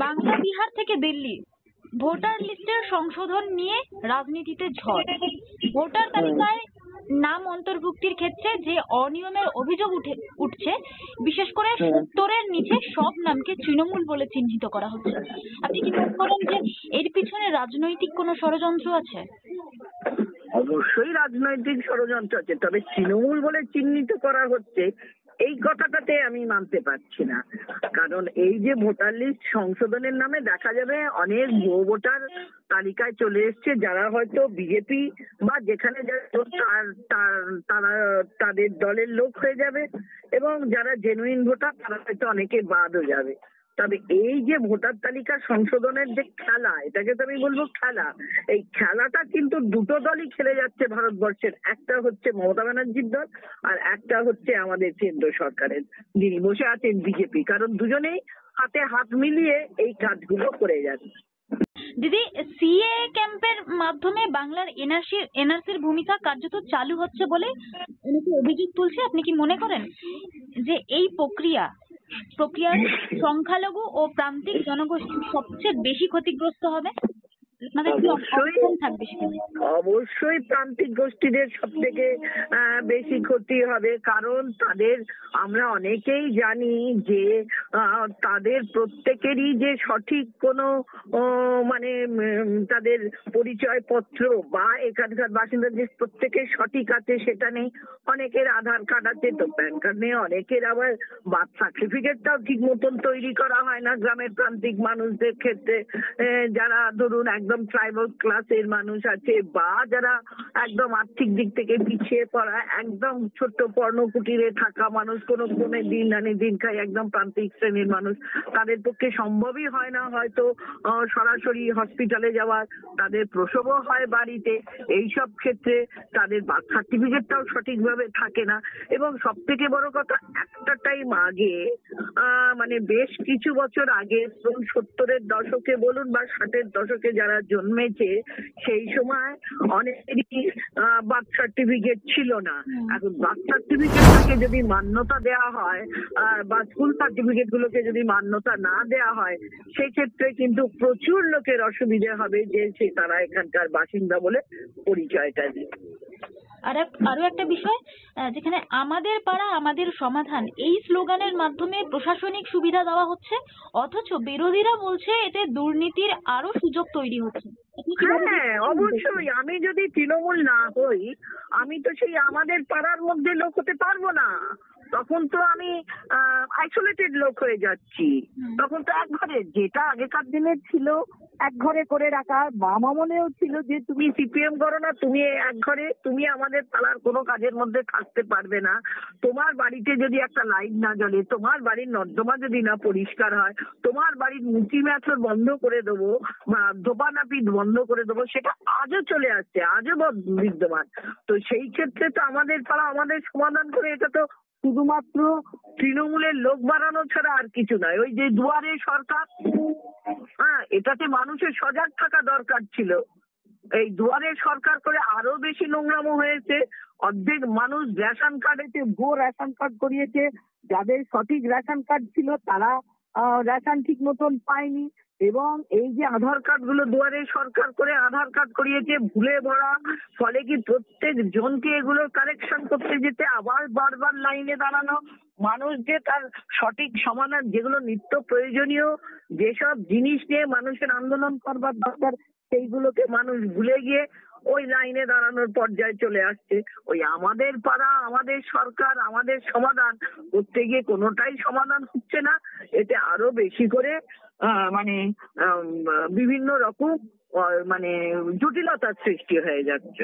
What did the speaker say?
বাংলা, বিহার থেকে দিল্লি ভোটার লিস্টের সংশোধন নিয়ে রাজনীতিতে ঝড়। ভোটার তালিকায় নাম অন্তর্ভুক্তির ক্ষেত্রে যে অনিয়মের অভিযোগ উঠছে, বিশেষ করে 70-এর নিচে সব নামকে তৃণমূল বলে চিহ্নিত করা হচ্ছে। আপনি কি মনে করেন যে এর পিছনে রাজনৈতিক কোনো ষড়যন্ত্র আছে? অবশ্যই রাজনৈতিক ষড়যন্ত্র আছে, তবে তৃণমূল বলে চিহ্নিত করা হচ্ছে এই কথাটাতে আমি মানতে পারছি না। কারণ এই যে ভোটার লিস্ট সংশোধনের নামে দেখা যাবে অনেক ভুয়ো ভোটার তালিকায় চলে এসছে, যারা হয়তো বিজেপি বা যেখানে তারা তাদের দলের লোক হয়ে যাবে, এবং যারা জেনুইন ভোটার তারা হয়তো অনেকে বাদও যাবে। তবে এই যে ভোটার তালিকা সংশোধনের যে খেলা, এটাকে তো আমি বলবো খেলা, এই খেলাটা কিন্তু দুটো দলই খেলে যাচ্ছে ভারতবর্ষের। একটা হচ্ছে মমতা ব্যানার্জির দল, আর একটা হচ্ছে আমাদের কেন্দ্র সরকারের যিনি বসে আছেন বিজেপি। কারণ দুজনেই হাতে হাত মিলিয়ে এই কাজগুলো করে যাচ্ছে। দিদি, সিএ ক্যাম্পের মাধ্যমে বাংলার এনআরসির ভূমিকা কার্যত চালু হচ্ছে বলে অনেকে অভিযোগ তুলছে। আপনি কি মনে করেন যে এই প্রক্রিয়ার সংখ্যালঘু ও প্রান্তিক জনগোষ্ঠী সবচেয়ে বেশি ক্ষতিগ্রস্ত হবে? অবশ্যই প্রান্তিক গোষ্ঠীদের সব থেকে বেশি ক্ষতি হবে, কারণ তাদের আমরা অনেকেই জানি যে তাদের প্রত্যেকেরই যে সঠিক কোনো মানে তাদের পরিচয়পত্র বা এখানকার বাসিন্দা যে প্রত্যেকের সঠিক আছে সেটা নেই। অনেকের আধার কার্ড আছে তো প্যান কার্ড নেই, অনেকের আবার বার্থ সার্টিফিকেটটাও ঠিক মতন তৈরি করা হয় না গ্রামের প্রান্তিক মানুষদের ক্ষেত্রে। যারা ধরুন একদম ট্রাইবাল ক্লাসের মানুষ আছে, বা যারা একদম আর্থিক দিক থেকে পিছিয়ে পড়া, একদম ছোট্ট পর্ণকুটিরে থাকা মানুষ, কোনো দিন আনি দিন খাই, একদম প্রান্তিক শ্রেণীর মানুষ, তাদের পক্ষে সম্ভবই হয় না হয়তো সরাসরি হসপিটালে যাওয়ার, তাদের প্রসবও হয় বাড়িতে। এইসব ক্ষেত্রে তাদের বার্থ সার্টিফিকেটটাও সঠিকভাবে থাকে না। এবং সব থেকে বড় কথা, একটা টাইম আগে মানে বেশ কিছু বছর আগে, 70-এর দশকে বলুন বা 60-এর দশকে যারা জন্মেছে, সেই সময় অনেকেরই বার্থ সার্টিফিকেট ছিল না। এখন বার্থ সার্টিফিকেটটাকে যদি মান্যতা দেওয়া হয় বা স্কুল সার্টিফিকেট গুলোকে যদি মান্যতা না দেওয়া হয়, সেক্ষেত্রে কিন্তু প্রচুর লোকের অসুবিধা হবে যে তারা এখানকার বাসিন্দা বলে পরিচয়টা দিয়ে। আরো একটা বিষয়, যেখানে আমাদের পাড়া আমাদের সমাধান এই স্লোগানের মাধ্যমে প্রশাসনিক সুবিধা দেওয়া হচ্ছে, অথচ বিরোধীরা বলছে এতে দুর্নীতির আরো সুযোগ তৈরি হচ্ছে। হ্যাঁ, অবশ্যই। আমি যদি তৃণমূল না হই, আমি তো সেই আমাদের পাড়ার মধ্যে লোক হতে পারবো না। তখন তো আমি আইসোলেটেড লোক হয়ে যাচ্ছি। তখন তো এক ঘরে, যেটা আগেকার দিনে ছিল এক ঘরে করে রাখা, বাম আমলেও ছিল যে তুমি সিপিএম করো না, তুমি এক ঘরে, তুমি আমাদের পাড়ার কোনো কাজের মধ্যে থাকতে পারবে না। তোমার বাড়িতে যদি একটা লাইট না জ্বলে, তোমার বাড়ির নর্দমা যদি না পরিষ্কার হয়, তোমার বাড়ির মুচি মেথর বন্ধ করে দেবো, ধোপানাপিট বন্ধ করে দেবো, সেটা আজও চলে আসছে, আজও বিদ্যমান। তো সেই ক্ষেত্রে তো আমাদের পাড়া আমাদের সমাধান করে, এটা তো শুধুমাত্র তৃণমূলের লোক বাড়ানো ছাড়া আর কিছু নয়। ওই যে দুয়ারে সরকার, এটাতে মানুষের সজাগ থাকা দরকার ছিল। এই দুয়ারে সরকার করে আরো বেশি নোংরামো হয়েছে। অর্ধেক মানুষ রেশন কার্ডেতে ভুয়ো রেশন কার্ড করিয়েছে, যাদের সঠিক রেশন কার্ড ছিল তারা রেশন ঠিক মতন পায়নি। এবং এই যে আধার কার্ড গুলো দুয়ারে সরকার করে আধার কার্ড করিয়েছে ভুলে ভরা, ফলে কি প্রত্যেক জনকে এগুলো কারেকশন করতে যেতে আবার বারবার লাইনে দাঁড়ানো। মানুষ যে তার সঠিক সমাধান, যেগুলো নিত্য প্রয়োজনীয় যেসব জিনিস নিয়ে মানুষের আন্দোলন করবার দরকার, সেইগুলোকে মানুষ ভুলে গিয়ে ওই লাইনে দাঁড়ানোর পর্যায়ে চলে আসছে। ওই আমাদের পাড়া আমাদের সরকার আমাদের সমাধান করতে গিয়ে কোনোটাই সমাধান হচ্ছে না। এতে আরো বেশি করে মানে বিভিন্ন রকম মানে জটিলতার সৃষ্টি হয়ে যাচ্ছে।